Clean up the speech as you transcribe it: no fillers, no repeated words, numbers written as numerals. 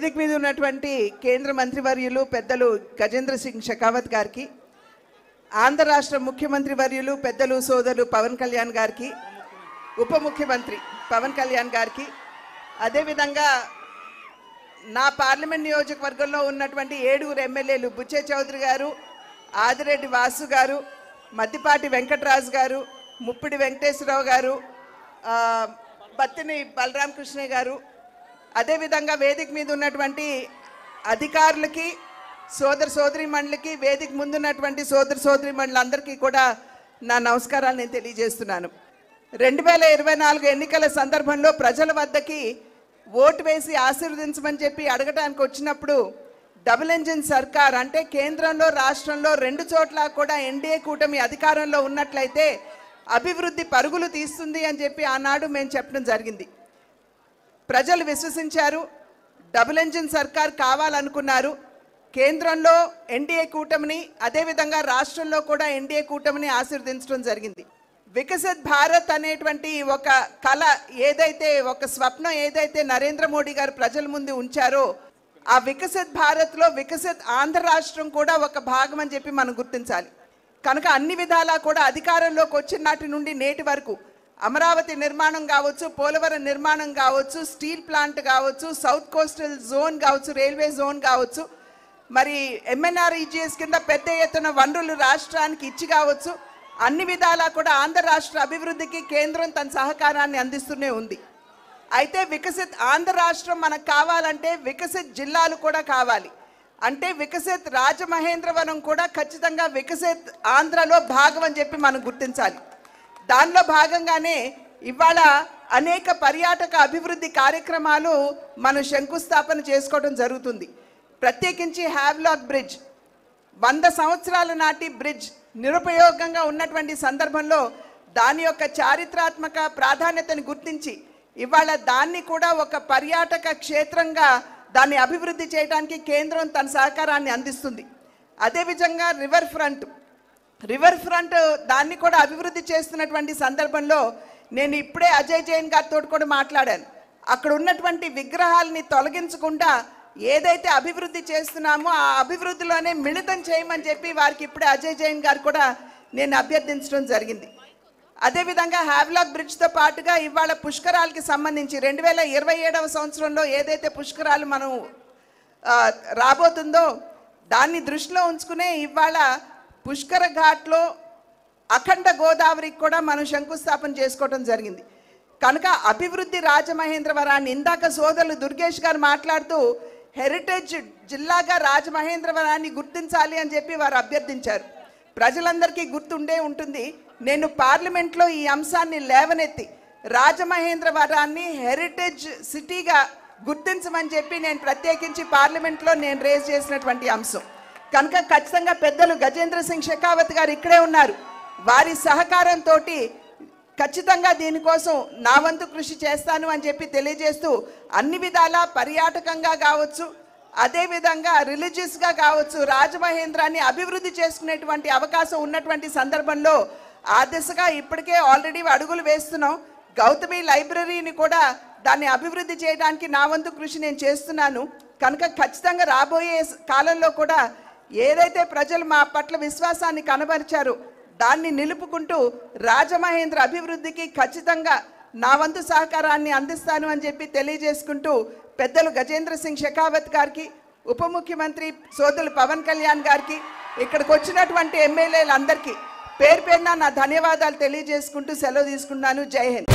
వేదిక మీద ఉన్నటువంటి కేంద్ర మంత్రివర్యులు పెద్దలు గజేంద్ర సింగ్ షెకావత్ గారికి, ఆంధ్ర రాష్ట్ర ముఖ్యమంత్రి వర్యులు పెద్దలు సోదరులు పవన్ కళ్యాణ్ గారికి, ఉప ముఖ్యమంత్రి పవన్ కళ్యాణ్ గారికి, అదేవిధంగా నా పార్లమెంట్ నియోజకవర్గంలో ఉన్నటువంటి 7 ఎమ్మెల్యేలు బుచ్చే చౌదరి గారు, ఆదిరెడ్డి వాసు గారు, మద్దిపాటి వెంకటరాజు గారు, ముప్పిడి వెంకటేశ్వరరావు గారు, బత్తిని బలరామకృష్ణ గారు, అదేవిధంగా వేదిక మీద ఉన్నటువంటి అధికారులకి, సోదరీమణులకి, వేదిక ముందున్నటువంటి సోదరీమణులందరికీ కూడా నా నమస్కారాలు నేను తెలియజేస్తున్నాను. 2024 ఎన్నికల సందర్భంలో ప్రజల వద్దకి ఓటు వేసి ఆశీర్వదించమని చెప్పి అడగడానికి వచ్చినప్పుడు డబుల్ ఇంజిన్ సర్కార్ అంటే కేంద్రంలో రాష్ట్రంలో 2 చోట్ల కూడా ఎన్డీఏ కూటమి అధికారంలో ఉన్నట్లయితే అభివృద్ధి పరుగులు తీస్తుంది అని చెప్పి ఆనాడు మేము చెప్పడం జరిగింది. ప్రజలు విశ్వసించారు. డబుల్ ఇంజిన్ సర్కార్ కావాలనుకున్నారు. కేంద్రంలో ఎన్డీఏ కూటమిని, అదేవిధంగా రాష్ట్రంలో కూడా ఎన్డీఏ కూటమిని ఆశీర్వదించడం జరిగింది. వికసిత్ భారత్ అనేటువంటి ఒక కళ ఏదైతే, ఒక స్వప్నం ఏదైతే నరేంద్ర మోడీ గారు ప్రజల ముందు ఉంచారో, ఆ వికసిత్ భారత్లో వికసిత్ ఆంధ్ర రాష్ట్రం కూడా ఒక భాగం అని చెప్పి మనం గుర్తించాలి. కనుక అన్ని విధాలా కూడా అధికారంలోకి వచ్చిన నాటి నుండి నేటి వరకు అమరావతి నిర్మాణం కావచ్చు, పోలవరం నిర్మాణం కావచ్చు, స్టీల్ ప్లాంట్ కావచ్చు, సౌత్ కోస్టల్ జోన్ కావచ్చు, రైల్వే జోన్ కావచ్చు, మరి MNREGS కింద పెద్ద ఎత్తున వనరులు రాష్ట్రానికి ఇచ్చి కావచ్చు, అన్ని విధాలా కూడా ఆంధ్ర రాష్ట్ర అభివృద్ధికి కేంద్రం తన సహకారాన్ని అందిస్తూనే ఉంది. అయితే వికసిత్ ఆంధ్ర రాష్ట్రం మనకు కావాలంటే వికసిత్ జిల్లాలు కూడా కావాలి. అంటే వికసిత్ రాజమహేంద్రవరం కూడా ఖచ్చితంగా వికసిత్ ఆంధ్రలో భాగం అని చెప్పి మనం గుర్తించాలి. దానిలో భాగంగానే ఇవాళ అనేక పర్యాటక అభివృద్ధి కార్యక్రమాలు మనం శంకుస్థాపన చేసుకోవడం జరుగుతుంది. ప్రత్యేకించి హ్యావ్లాక్ బ్రిడ్జ్ 100 సంవత్సరాల నాటి బ్రిడ్జ్ నిరుపయోగంగా ఉన్నటువంటి సందర్భంలో దాని యొక్క చారిత్రాత్మక ప్రాధాన్యతను గుర్తించి ఇవాళ దాన్ని కూడా ఒక పర్యాటక క్షేత్రంగా దాన్ని అభివృద్ధి చేయడానికి కేంద్రం తన సహకారాన్ని అందిస్తుంది. అదేవిధంగా రివర్ ఫ్రంట్ దాన్ని కూడా అభివృద్ధి చేస్తున్నటువంటి సందర్భంలో నేను ఇప్పుడే అజయ్ జైన్ గారితో కూడా మాట్లాడాను. అక్కడ ఉన్నటువంటి విగ్రహాలని తొలగించకుండా ఏదైతే అభివృద్ధి చేస్తున్నామో ఆ అభివృద్ధిలోనే మిళితం చేయమని చెప్పి వారికి ఇప్పుడే అజయ్ జైన్ గారు కూడా నేను అభ్యర్థించడం జరిగింది. అదేవిధంగా హ్యావ్లాక్ బ్రిడ్జ్తో పాటుగా ఇవాళ పుష్కరాలకి సంబంధించి 2027వ సంవత్సరంలో ఏదైతే పుష్కరాలు మనం రాబోతుందో దాన్ని దృష్టిలో ఉంచుకునే ఇవాళ పుష్కర ఘాట్లో అఖండ గోదావరికి కూడా మనం శంకుస్థాపన చేసుకోవడం జరిగింది. కనుక అభివృద్ధి రాజమహేంద్రవరాన్ని ఇందాక సోదరులు దుర్గేష్ గారు మాట్లాడుతూ హెరిటేజ్ జిల్లాగా రాజమహేంద్రవరాన్ని గుర్తించాలి అని చెప్పి వారు అభ్యర్థించారు. ప్రజలందరికీ గుర్తుండే ఉంటుంది. నేను పార్లమెంట్లో ఈ అంశాన్ని లేవనెత్తి రాజమహేంద్రవరాన్ని హెరిటేజ్ సిటీగా గుర్తించమని చెప్పి నేను ప్రత్యేకించి పార్లమెంట్లో నేను రేజ్ చేసినటువంటి అంశం. కనుక ఖచ్చితంగా పెద్దలు గజేంద్ర సింగ్ షెకావత్ గారు ఇక్కడే ఉన్నారు. వారి సహకారంతో ఖచ్చితంగా దీనికోసం నా వంతు కృషి చేస్తాను అని చెప్పి తెలియజేస్తూ అన్ని విధాలా పర్యాటకంగా కావచ్చు, అదేవిధంగా రిలీజియస్గా కావచ్చు, రాజమహేంద్రాన్ని అభివృద్ధి చేసుకునేటువంటి అవకాశం ఉన్నటువంటి సందర్భంలో ఆ దిశగా ఇప్పటికే ఆల్రెడీ అడుగులు వేస్తున్నాం. గౌతమి లైబ్రరీని కూడా దాన్ని అభివృద్ధి చేయడానికి నా వంతు కృషి నేను చేస్తున్నాను. కనుక ఖచ్చితంగా రాబోయే కాలంలో కూడా ఏదైతే ప్రజలు మా పట్ల విశ్వాసాన్ని కనబరిచారో దాన్ని నిలుపుకుంటూ రాజమహేంద్ర అభివృద్ధికి ఖచ్చితంగా నా వంతు సహకారాన్ని అందిస్తాను అని చెప్పి తెలియజేసుకుంటూ పెద్దలు గజేంద్ర సింగ్ షెకావత్ గారికి, ఉప ముఖ్యమంత్రి సోదరులు పవన్ కళ్యాణ్ గారికి, ఇక్కడికి వచ్చినటువంటి ఎమ్మెల్యేలందరికీ పేరు పేరున నా ధన్యవాదాలు తెలియజేసుకుంటూ సెలవు తీసుకున్నాను. జై హింద్.